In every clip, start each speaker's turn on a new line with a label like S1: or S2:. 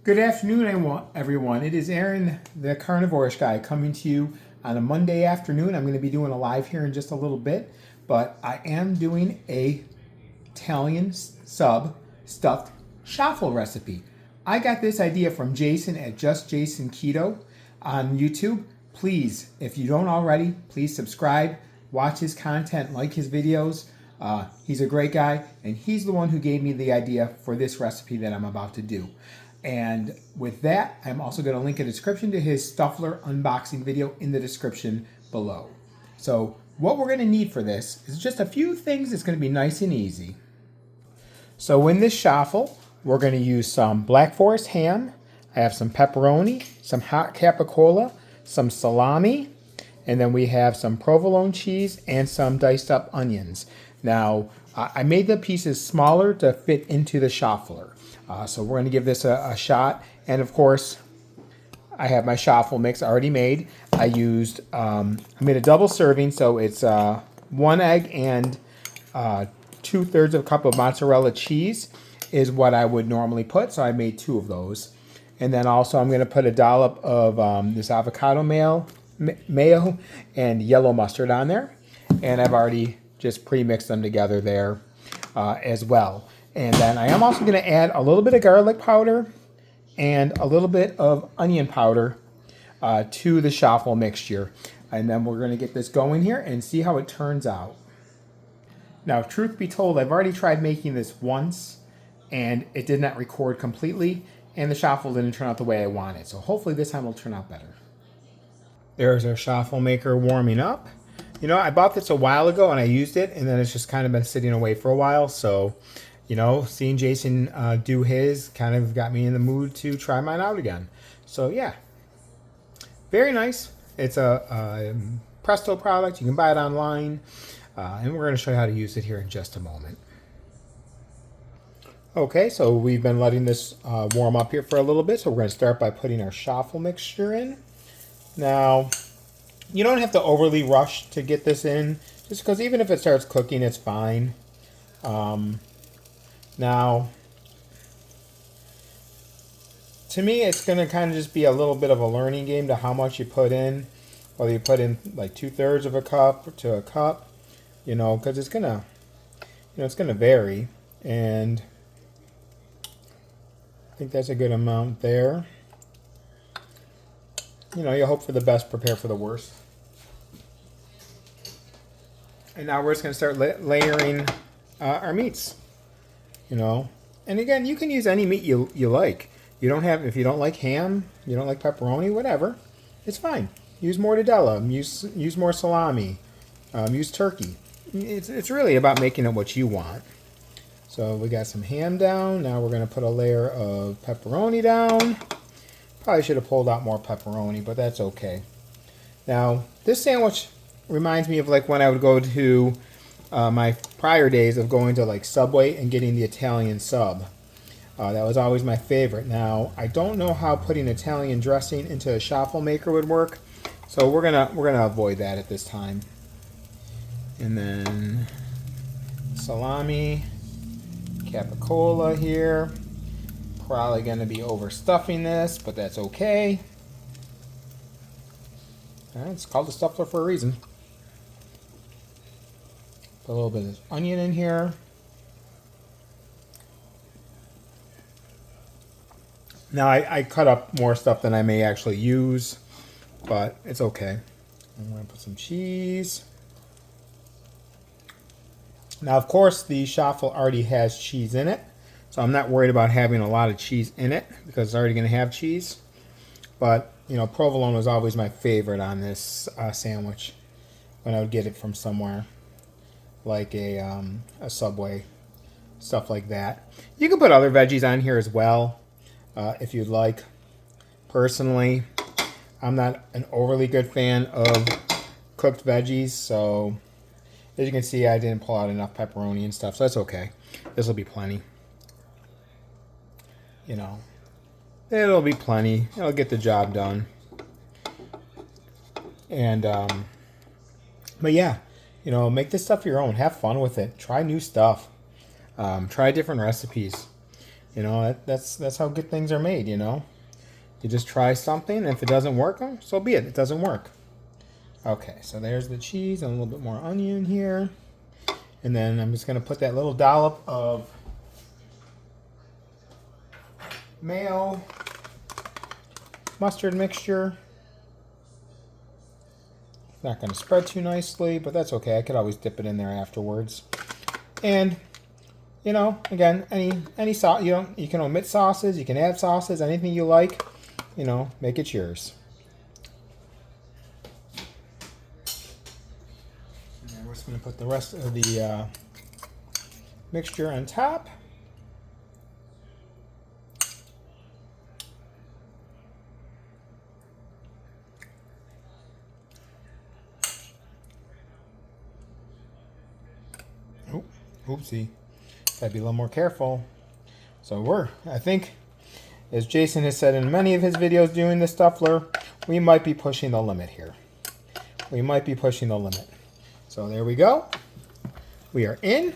S1: Good afternoon, everyone. It is Aaron, the carnivore guy, coming to you on a Monday afternoon. I'm going to be doing a live here in just a little bit, but I am doing a Italian sub stuffed Chaffle recipe. I got this idea from Jason at Just Jason Keto on YouTube. Please, if you don't already, please subscribe, watch his content, like his videos. He's a great guy, and he's the one who gave me the idea for this recipe that I'm about to do. And with that, I'm also going to link a description to his Stuffler unboxing video in the description below. So what we're going to need for this is just a few things. It's going to be nice and easy. So in this Chaffle, we're going to use some Black Forest ham. I have some pepperoni, some hot cappicila, some salami, and then we have some provolone cheese and some diced up onions. Now, I made the pieces smaller to fit into the Chaffler. So we're going to give this a shot. And of course, I have my Chaffle mix already made. I made a double serving, so it's 1 egg and 2/3 of a cup of mozzarella cheese is what I would normally put. So I made 2 of those. And then also I'm going to put a dollop of this avocado mayo and yellow mustard on there. And I've already just pre-mixed them together there as well. And then I am also going to add a little bit of garlic powder and a little bit of onion powder to the Chaffle mixture. And then we're going to get this going here and see how it turns out. Now, truth be told, I've already tried making this once and it did not record completely, and the Chaffle didn't turn out the way I wanted. So hopefully this time it'll turn out better. There's our Chaffle maker warming up. You know, I bought this a while ago and I used it, and then it's just kind of been sitting away for a while. So, you know, seeing Jason do his kind of got me in the mood to try mine out again. So yeah, very nice. It's a Presto product. You can buy it online. And we're going to show you how to use it here in just a moment. Okay, so we've been letting this warm up here for a little bit. So we're going to start by putting our Chaffle mixture in. Now, you don't have to overly rush to get this in, just because even if it starts cooking, it's fine. Now, to me, it's going to kind of just be a little bit of a learning game to how much you put in, whether you put in like 2/3 of a cup to a cup, you know, because it's gonna, it's gonna vary, and I think that's a good amount there. You know, you hope for the best, prepare for the worst. And now we're just going to start layering our meats. You know, and again, you can use any meat you like. You don't have, if you don't like ham, you don't like pepperoni, whatever, it's fine. Use mortadella, use more salami, use turkey. It's really about making it what you want. So we got some ham down. Now we're going to put a layer of pepperoni down. Probably should have pulled out more pepperoni, but that's okay. Now, this sandwich reminds me of like when I would go to my prior days of going to like Subway and getting the Italian sub. That was always my favorite. Now, I don't know how putting Italian dressing into a Chaffle maker would work, so we're gonna avoid that at this time. And then salami, cappicila here. Probably going to be overstuffing this, but that's okay. It's called a Stuffler for a reason. Put a little bit of onion in here. Now I cut up more stuff than I may actually use, but it's okay. I'm going to put some cheese. Now, of course, the Chaffle already has cheese in it. So I'm not worried about having a lot of cheese in it because it's already going to have cheese. But, you know, provolone was always my favorite on this sandwich when I would get it from somewhere like a Subway, stuff like that. You can put other veggies on here as well if you'd like. Personally, I'm not an overly good fan of cooked veggies, so as you can see, I didn't pull out enough pepperoni and stuff, so that's okay. This will be plenty. You know, it'll be plenty. It'll get the job done. And, but yeah, you know, make this stuff your own. Have fun with it. Try new stuff. Try different recipes. You know, that's how good things are made, you know. You just try something, and if it doesn't work, so be it. It doesn't work. Okay, so there's the cheese and a little bit more onion here. And then I'm just going to put that little dollop of mayo, mustard mixture. Not going to spread too nicely, but that's okay. I could always dip it in there afterwards. And, you know, again, any sauce, you can omit sauces, you can add sauces, anything you like, you know, make it yours. And we're just going to put the rest of the mixture on top. Oopsie. Gotta be a little more careful. So I think, as Jason has said in many of his videos doing the Stuffler, we might be pushing the limit here. We might be pushing the limit. So there we go. We are in.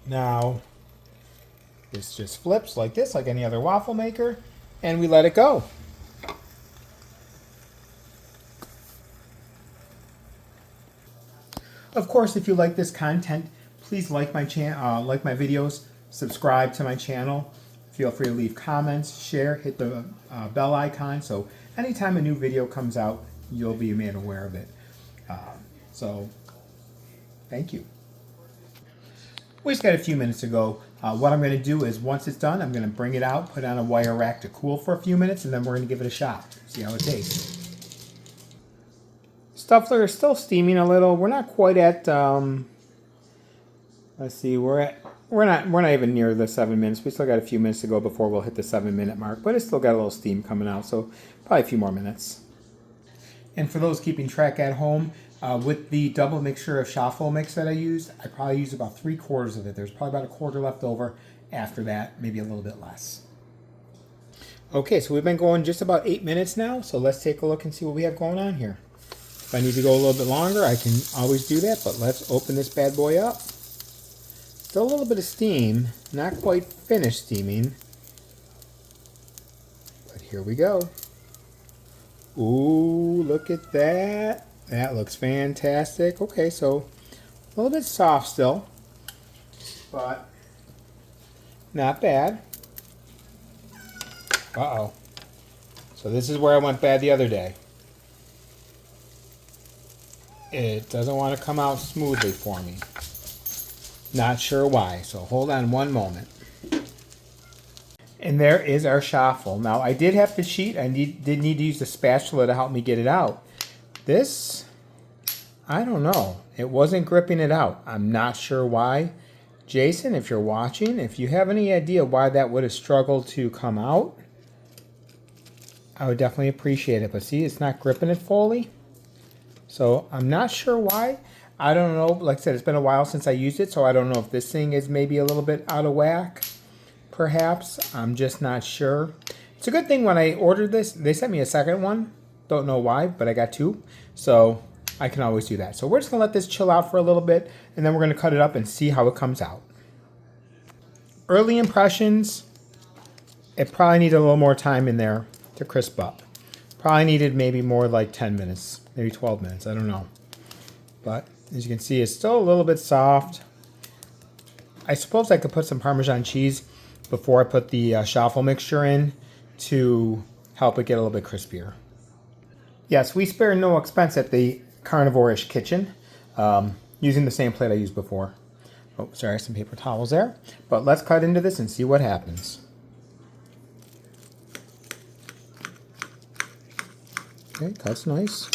S1: Now, this just flips like this, like any other waffle maker, and we let it go. Of course, if you like this content, please like my videos, subscribe to my channel. Feel free to leave comments, share, hit the bell icon, so anytime a new video comes out, you'll be made aware of it. So, thank you. We just got a few minutes to go. What I'm going to do is, once it's done, I'm going to bring it out, put it on a wire rack to cool for a few minutes, and then we're going to give it a shot. See how it tastes. Stuffler is still steaming a little. We're not quite at. Let's see. We're not even near the 7 minutes. We still got a few minutes to go before we'll hit the 7-minute mark. But it's still got a little steam coming out, so probably a few more minutes. And for those keeping track at home, with the double mixture of Chaffle mix that I used, I probably used about 3/4 of it. There's probably about a quarter left over. After that, maybe a little bit less. Okay, so we've been going just about 8 minutes now. So let's take a look and see what we have going on here. If I need to go a little bit longer, I can always do that, but let's open this bad boy up. Still a little bit of steam, not quite finished steaming, but here we go. Ooh, look at that. That looks fantastic. Okay, so a little bit soft still, but not bad. Uh-oh. So this is where I went bad the other day. It doesn't want to come out smoothly for me. Not sure why, so hold on one moment. And there is our Chaffle. Now, I did have to cheat. I did need to use the spatula to help me get it out. This, I don't know. It wasn't gripping it out. I'm not sure why. Jason, if you're watching, if you have any idea why that would have struggled to come out, I would definitely appreciate it. But see, it's not gripping it fully. So I'm not sure why. I don't know. Like I said, it's been a while since I used it, so I don't know if this thing is maybe a little bit out of whack. Perhaps. I'm just not sure. It's a good thing when I ordered this, they sent me a second one. Don't know why, but I got two. So I can always do that. So we're just going to let this chill out for a little bit, and then we're going to cut it up and see how it comes out. Early impressions, it probably needed a little more time in there to crisp up. Probably needed maybe more like 10 minutes, maybe 12 minutes, I don't know. But as you can see, it's still a little bit soft. I suppose I could put some Parmesan cheese before I put the Chaffle mixture in to help it get a little bit crispier. Yes, we spare no expense at the carnivore-ish kitchen, using the same plate I used before. Oh, sorry, some paper towels there. But let's cut into this and see what happens. Okay, cuts nice.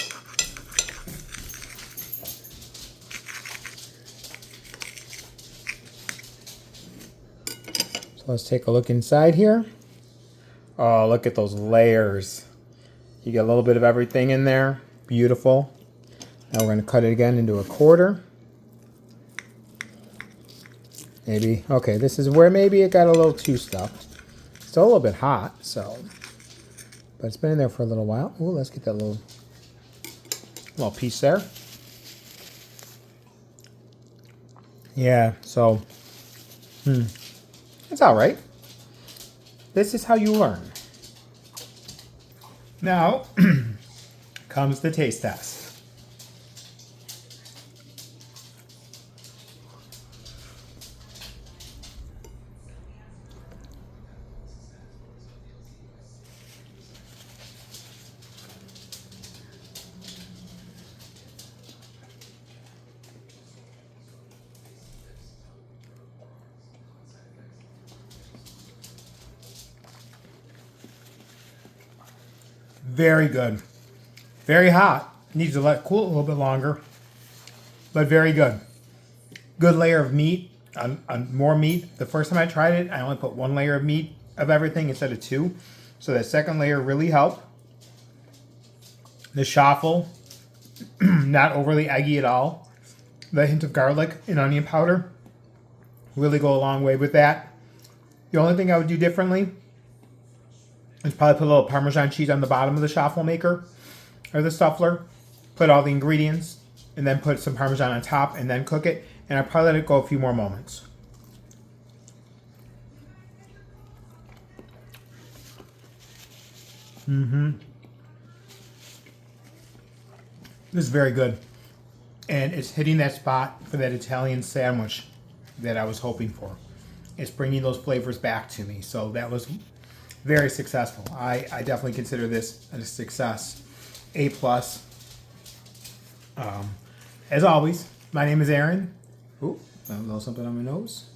S1: So let's take a look inside here. Oh, look at those layers. You get a little bit of everything in there. Beautiful. Now we're going to cut it again into a quarter. Maybe, okay, this is where maybe it got a little too stuffed. Still a little bit hot, so. But it's been in there for a little while. Ooh, let's get that little piece there. Yeah, so, It's all right. This is how you learn. Now comes the taste test. Very good. Very hot. Needs to let it cool a little bit longer, but very good. Good layer of meat, more meat. The first time I tried it, I only put one layer of meat of everything instead of two. So that second layer really helped. The Chaffle, not overly eggy at all. The hint of garlic and onion powder really go a long way with that. The only thing I would do differently is probably put a little Parmesan cheese on the bottom of the Chaffle maker or the stuffler. Put all the ingredients and then put some Parmesan on top and then cook it. And I'd probably let it go a few more moments. This is very good. And it's hitting that spot for that Italian sandwich that I was hoping for. It's bringing those flavors back to me. So that was very successful. I definitely consider this a success. A+. As always, my name is Aaron. Ooh, a little something on my nose.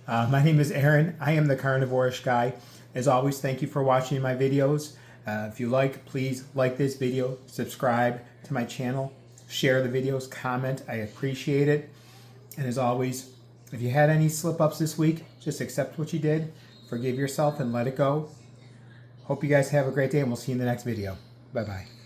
S1: My name is Aaron. I am the carnivore-ish guy. As always, thank you for watching my videos. If you like, please like this video, subscribe to my channel, share the videos, comment. I appreciate it. And as always, if you had any slip-ups this week, just accept what you did, forgive yourself, and let it go. Hope you guys have a great day, and we'll see you in the next video. Bye-bye.